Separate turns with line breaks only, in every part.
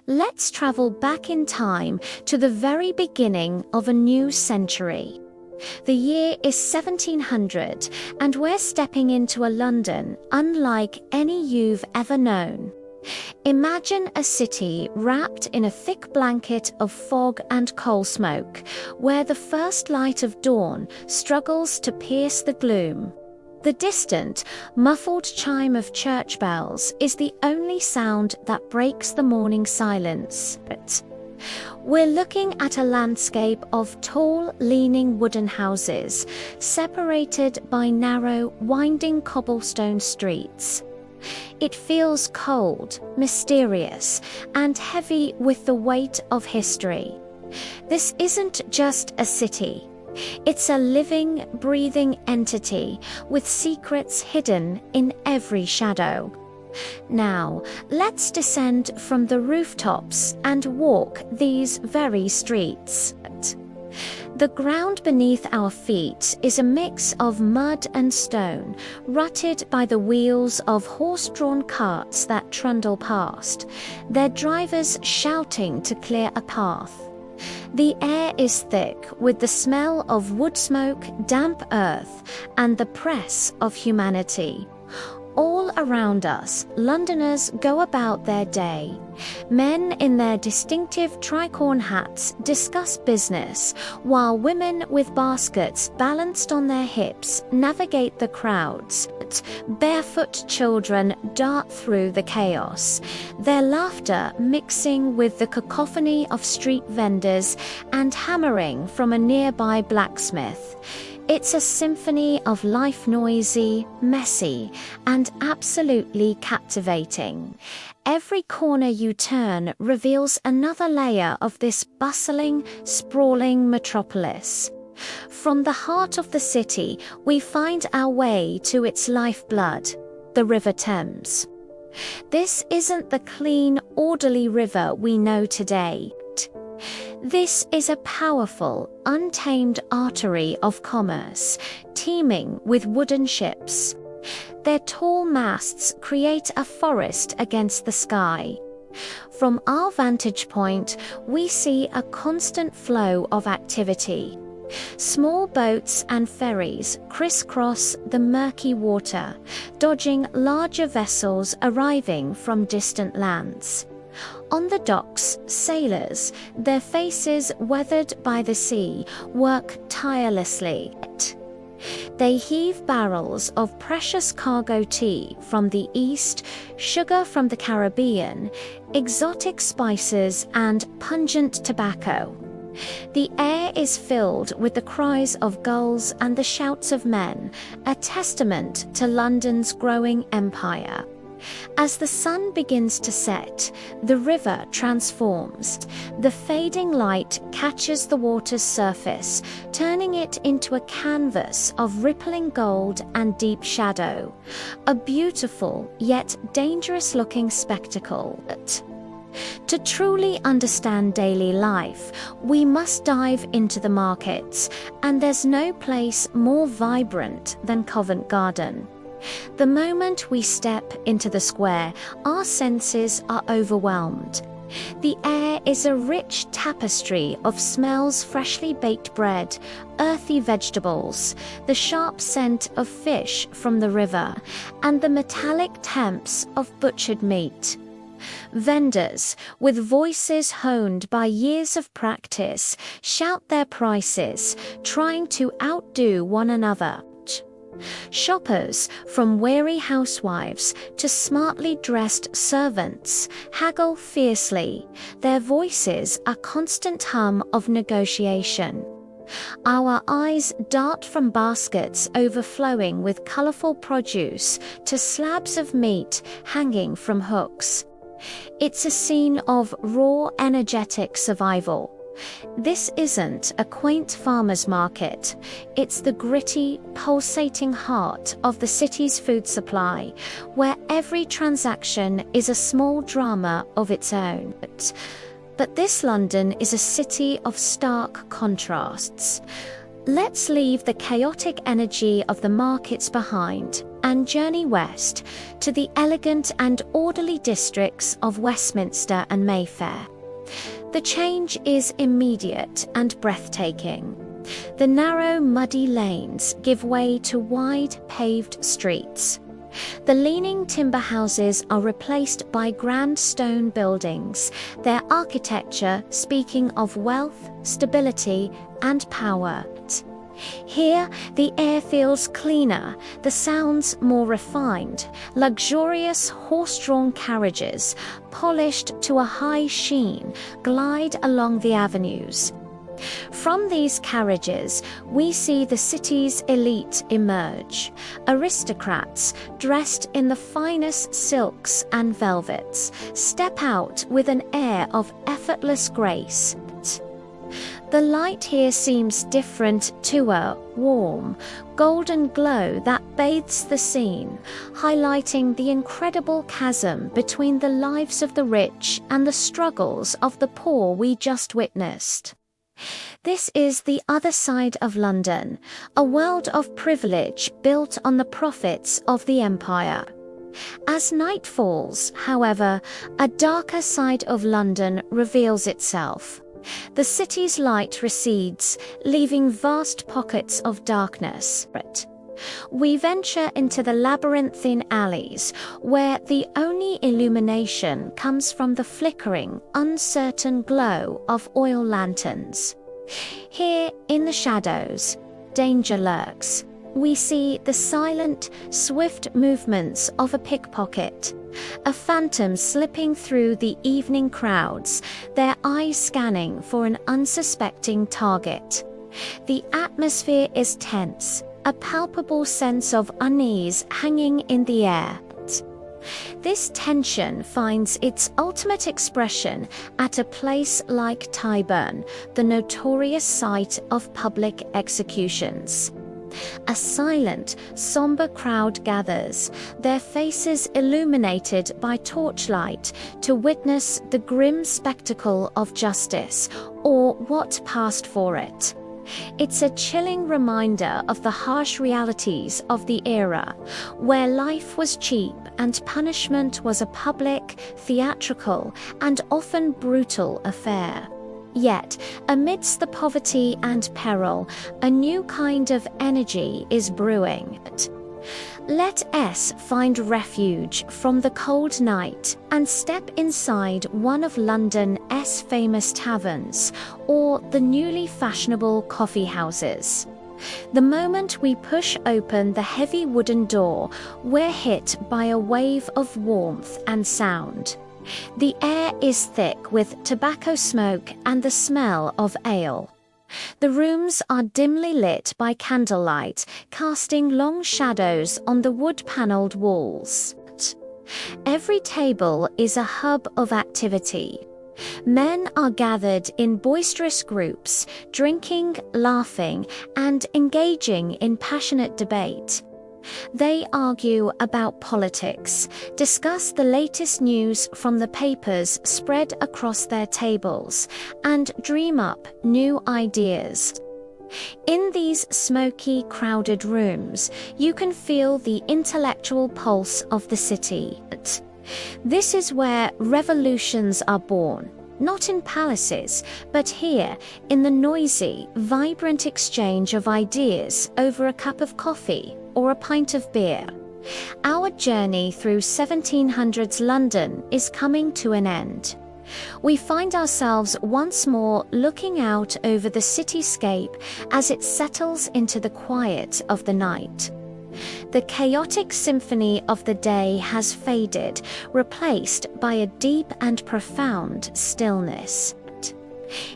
Let's travel back in time to the very beginning of a new century. The year is 1700, and we're stepping into a London unlike any you've ever known. Imagine a city wrapped in a thick blanket of fog and coal smoke, where the first light of dawn struggles to pierce the gloom. The distant, muffled chime of church bells is the only sound that breaks the morning silence. We're looking at a landscape of tall, leaning wooden houses, separated by narrow, winding cobblestone streets. It feels cold, mysterious, and heavy with the weight of history. This isn't just a city. It's a living, breathing entity with secrets hidden in every shadow. Now, let's descend from the rooftops and walk these very streets. The ground beneath our feet is a mix of mud and stone, rutted by the wheels of horse-drawn carts that trundle past, their drivers shouting to clear a path. The air is thick with the smell of wood smoke, damp earth, and the press of humanity. All around us, Londoners go about their day. Men in their distinctive tricorn hats discuss business, while women with baskets balanced on their hips navigate the crowds. Barefoot children dart through the chaos, their laughter mixing with the cacophony of street vendors and hammering from a nearby blacksmith. It's a symphony of life, noisy, messy, and absolutely captivating. Every corner you turn reveals another layer of this bustling, sprawling metropolis. From the heart of the city, we find our way to its lifeblood, the River Thames. This isn't the clean, orderly river we know today. This is a powerful, untamed artery of commerce, teeming with wooden ships. Their tall masts create a forest against the sky. From our vantage point, we see a constant flow of activity. Small boats and ferries crisscross the murky water, dodging larger vessels arriving from distant lands. On the docks, sailors, their faces weathered by the sea, work tirelessly. They heave barrels of precious cargo tea from the East, sugar from the Caribbean, exotic spices, and pungent tobacco. The air is filled with the cries of gulls and the shouts of men, a testament to London's growing empire. As the sun begins to set, the river transforms. The fading light catches the water's surface, turning it into a canvas of rippling gold and deep shadow. A beautiful yet dangerous-looking spectacle. To truly understand daily life, we must dive into the markets, and there's no place more vibrant than Covent Garden. The moment we step into the square, our senses are overwhelmed. The air is a rich tapestry of smells: freshly baked bread, earthy vegetables, the sharp scent of fish from the river, and the metallic temps of butchered meat. Vendors, with voices honed by years of practice, shout their prices, trying to outdo one another. Shoppers, from weary housewives to smartly dressed servants, haggle fiercely, their voices a constant hum of negotiation. Our eyes dart from baskets overflowing with colourful produce to slabs of meat hanging from hooks. It's a scene of raw, energetic survival. This isn't a quaint farmer's market. It's the gritty, pulsating heart of the city's food supply, where every transaction is a small drama of its own. But this London is a city of stark contrasts. Let's leave the chaotic energy of the markets behind and journey west to the elegant and orderly districts of Westminster and Mayfair. The change is immediate and breathtaking. The narrow, muddy lanes give way to wide, paved streets. The leaning timber houses are replaced by grand stone buildings, their architecture speaking of wealth, stability, and power. Here, the air feels cleaner, the sounds more refined. Luxurious horse-drawn carriages, polished to a high sheen, glide along the avenues. From these carriages, we see the city's elite emerge. Aristocrats, dressed in the finest silks and velvets, step out with an air of effortless grace. The light here seems different to a warm, golden glow that bathes the scene, highlighting the incredible chasm between the lives of the rich and the struggles of the poor we just witnessed. This is the other side of London, a world of privilege built on the profits of the empire. As night falls, however, a darker side of London reveals itself. The city's light recedes, leaving vast pockets of darkness. We venture into the labyrinthine alleys, where the only illumination comes from the flickering, uncertain glow of oil lanterns. Here, in the shadows, danger lurks. We see the silent, swift movements of a pickpocket, a phantom slipping through the evening crowds, their eyes scanning for an unsuspecting target. The atmosphere is tense, a palpable sense of unease hanging in the air. This tension finds its ultimate expression at a place like Tyburn, the notorious site of public executions. A silent, somber crowd gathers, their faces illuminated by torchlight, to witness the grim spectacle of justice, or what passed for it. It's a chilling reminder of the harsh realities of the era, where life was cheap and punishment was a public, theatrical, and often brutal affair. Yet, amidst the poverty and peril, a new kind of energy is brewing. Let us find refuge from the cold night and step inside one of London's famous taverns, or the newly fashionable coffee houses. The moment we push open the heavy wooden door, we're hit by a wave of warmth and sound. The air is thick with tobacco smoke and the smell of ale. The rooms are dimly lit by candlelight, casting long shadows on the wood-panelled walls. Every table is a hub of activity. Men are gathered in boisterous groups, drinking, laughing, and engaging in passionate debate. They argue about politics, discuss the latest news from the papers spread across their tables, and dream up new ideas. In these smoky, crowded rooms, you can feel the intellectual pulse of the city. This is where revolutions are born. Not in palaces, but here, in the noisy, vibrant exchange of ideas over a cup of coffee or a pint of beer. Our journey through 1700s London is coming to an end. We find ourselves once more looking out over the cityscape as it settles into the quiet of the night. The chaotic symphony of the day has faded, replaced by a deep and profound stillness.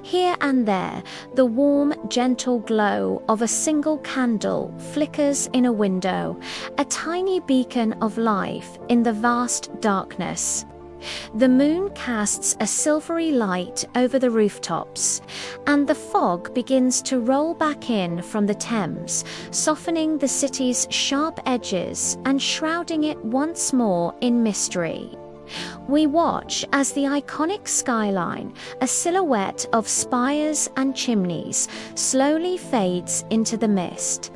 Here and there, the warm, gentle glow of a single candle flickers in a window, a tiny beacon of life in the vast darkness. The moon casts a silvery light over the rooftops, and the fog begins to roll back in from the Thames, softening the city's sharp edges and shrouding it once more in mystery. We watch as the iconic skyline, a silhouette of spires and chimneys, slowly fades into the mist.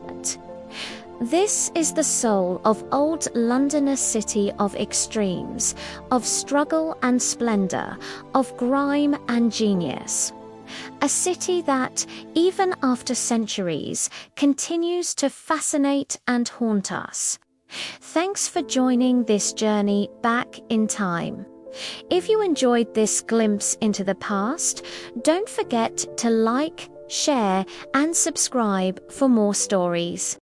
This is the soul of old London, a city of extremes, of struggle and splendour, of grime and genius. A city that, even after centuries, continues to fascinate and haunt us. Thanks for joining this journey back in time. If you enjoyed this glimpse into the past, don't forget to like, share, and subscribe for more stories.